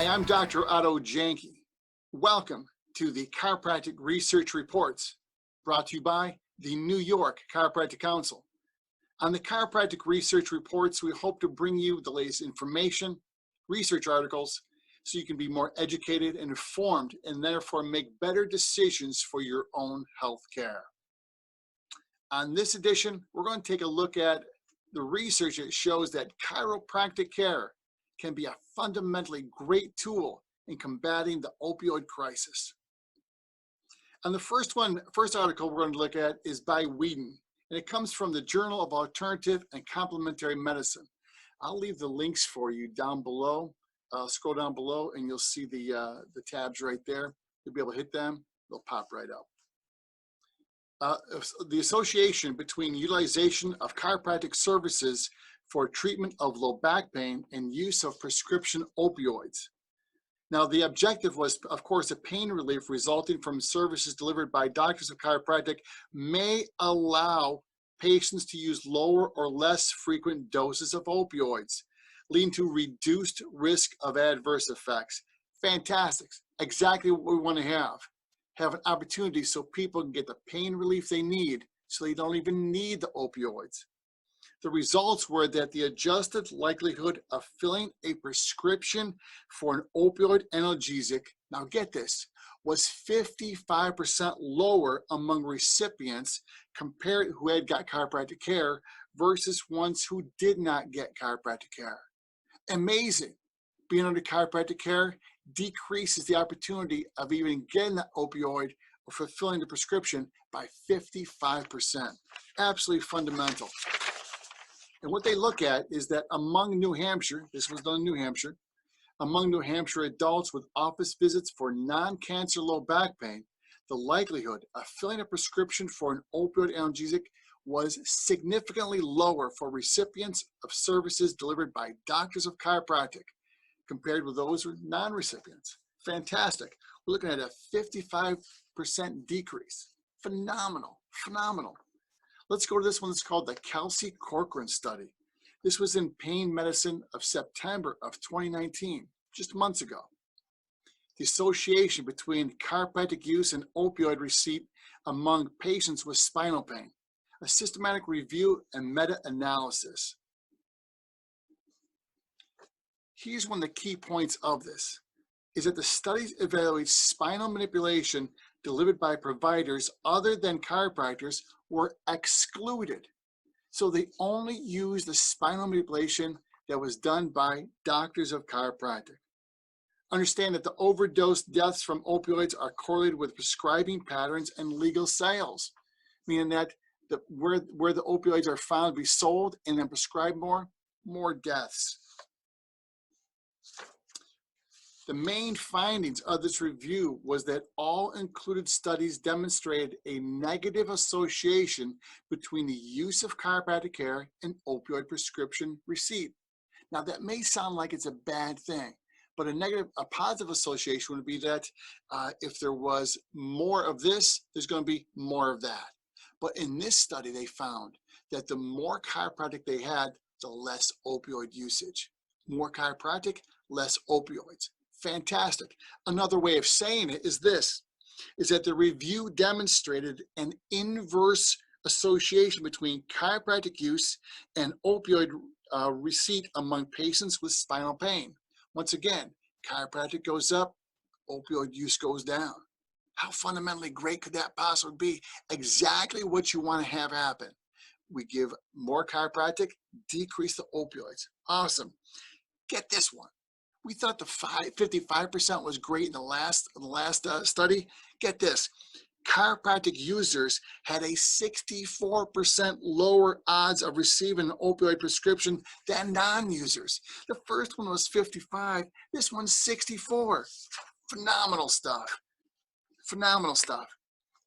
I'm Dr. Otto Janke. Welcome to the Chiropractic Research Reports, brought to you by the New York Chiropractic Council. On the Chiropractic Research Reports, we hope to bring you the latest information, research articles, so you can be more educated and informed and therefore make better decisions for your own health care. On this edition, we're going to take a look at the research that shows that chiropractic care can be a fundamentally great tool in combating the opioid crisis. And the first article we're going to look at is by Whedon, and it comes from the Journal of Alternative and Complementary Medicine. I'll leave the links for you down below. Scroll down below and you'll see the tabs right there. You'll be able to hit them, they'll pop right up. The association between utilization of chiropractic services for treatment of low back pain and use of prescription opioids. Now, the objective was, of course, a pain relief resulting from services delivered by doctors of chiropractic may allow patients to use lower or less frequent doses of opioids, leading to reduced risk of adverse effects. Fantastic. Exactly what we want to have an opportunity so people can get the pain relief they need so they don't even need the opioids. The results were that the adjusted likelihood of filling a prescription for an opioid analgesic, now get this, was 55% lower among recipients compared who had got chiropractic care versus ones who did not get chiropractic care. Amazing. Being under chiropractic care decreases the opportunity of even getting that opioid or fulfilling the prescription by 55%. Absolutely fundamental. And what they look at is that among New Hampshire, this was done in New Hampshire, among New Hampshire adults with office visits for non-cancer low back pain, the likelihood of filling a prescription for an opioid analgesic was significantly lower for recipients of services delivered by doctors of chiropractic compared with those who are non-recipients. Fantastic. We're looking at a 55% decrease. Phenomenal, phenomenal. Let's go to this one that's called the Kelsey-Corcoran study. This was in Pain Medicine of September of 2019, just months ago. The association between chiropractic use and opioid receipt among patients with spinal pain, a systematic review and meta-analysis. Here's one of the key points of this, is that the studies evaluate spinal manipulation delivered by providers other than chiropractors were excluded. So they only used the spinal manipulation that was done by doctors of chiropractic. Understand that the overdose deaths from opioids are correlated with prescribing patterns and legal sales, meaning that where the opioids are found to be sold and then prescribed more deaths. The main findings of this review was that all included studies demonstrated a negative association between the use of chiropractic care and opioid prescription receipt. Now that may sound like it's a bad thing, but a positive association would be that if there was more of this, there's going to be more of that. But in this study, they found that the more chiropractic they had, the less opioid usage. More chiropractic, less opioids. Fantastic. Another way of saying it is this, is that the review demonstrated an inverse association between chiropractic use and opioid receipt among patients with spinal pain. Once again, chiropractic goes up, opioid use goes down. How fundamentally great could that possibly be? Exactly what you want to have happen. We give more chiropractic, decrease the opioids. Awesome. Get this one. We thought the 55% was great in the last study. Get this, chiropractic users had a 64% lower odds of receiving an opioid prescription than non-users. The first one was 55, this one's 64. Phenomenal stuff, phenomenal stuff.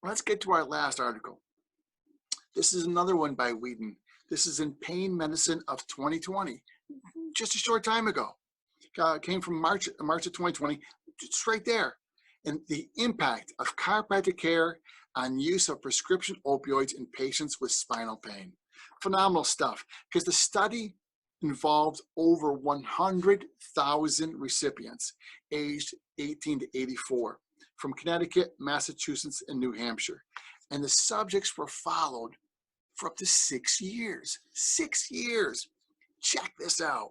Let's get to our last article. This is another one by Whedon. This is in Pain Medicine of 2020, just a short time ago. Came from March of 2020, it's right there. And the impact of chiropractic care on use of prescription opioids in patients with spinal pain. Phenomenal stuff, because the study involved over 100,000 recipients aged 18 to 84 from Connecticut, Massachusetts, and New Hampshire. And the subjects were followed for up to 6 years. 6 years. Check this out.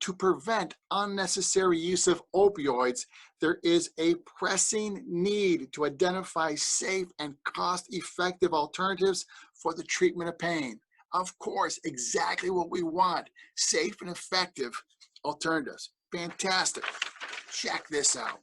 To prevent unnecessary use of opioids, there is a pressing need to identify safe and cost-effective alternatives for the treatment of pain. Of course, exactly what we want. Safe and effective alternatives. Fantastic. Check this out.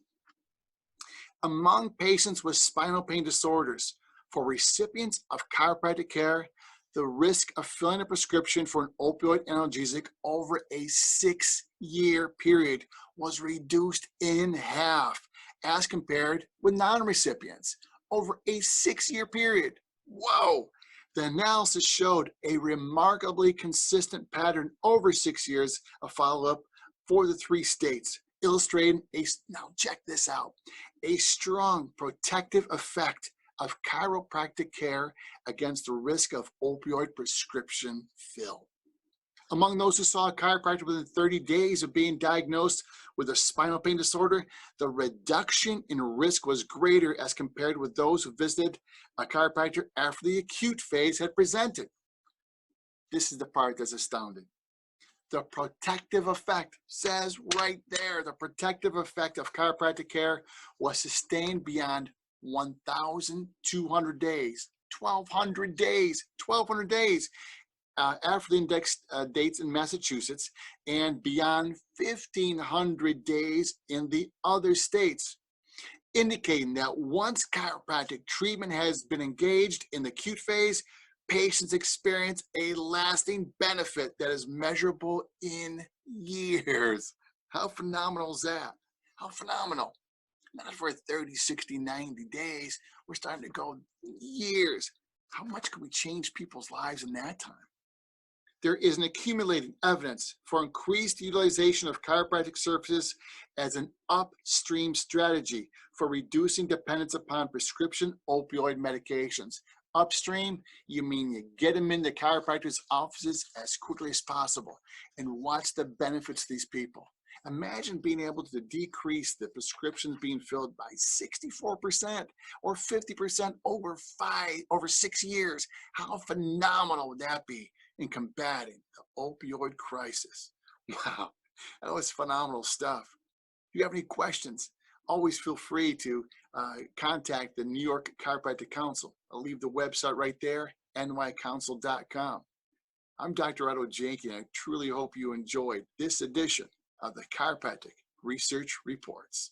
Among patients with spinal pain disorders, for recipients of chiropractic care, the risk of filling a prescription for an opioid analgesic over a 6-year period was reduced in half as compared with non-recipients over a 6-year period. Whoa! The analysis showed a remarkably consistent pattern over 6 years of follow-up for the 3 states, illustrating now check this out, a strong protective effect of chiropractic care against the risk of opioid prescription fill. Among those who saw a chiropractor within 30 days of being diagnosed with a spinal pain disorder, the reduction in risk was greater as compared with those who visited a chiropractor after the acute phase had presented. This is the part that's astounding. The protective effect says right there, the protective effect of chiropractic care was sustained beyond 1,200 days, 1,200 days, 1,200 days after the index dates in Massachusetts and beyond 1,500 days in the other states, indicating that once chiropractic treatment has been engaged in the acute phase, patients experience a lasting benefit that is measurable in years. How phenomenal is that? How phenomenal. Not for 30, 60, 90 days. We're starting to go years. How much can we change people's lives in that time? There is an accumulated evidence for increased utilization of chiropractic services as an upstream strategy for reducing dependence upon prescription opioid medications. Upstream, you mean you get them in the chiropractor's offices as quickly as possible and watch the benefits of these people. Imagine being able to decrease the prescriptions being filled by 64% or 50% over 6 years. How phenomenal would that be in combating the opioid crisis? Wow, that was phenomenal stuff. If you have any questions, always feel free to contact the New York Chiropractic Council. I'll leave the website right there, nycouncil.com. I'm Dr. Otto Janke, and I truly hope you enjoyed this edition of the Chiropractic Research Reports.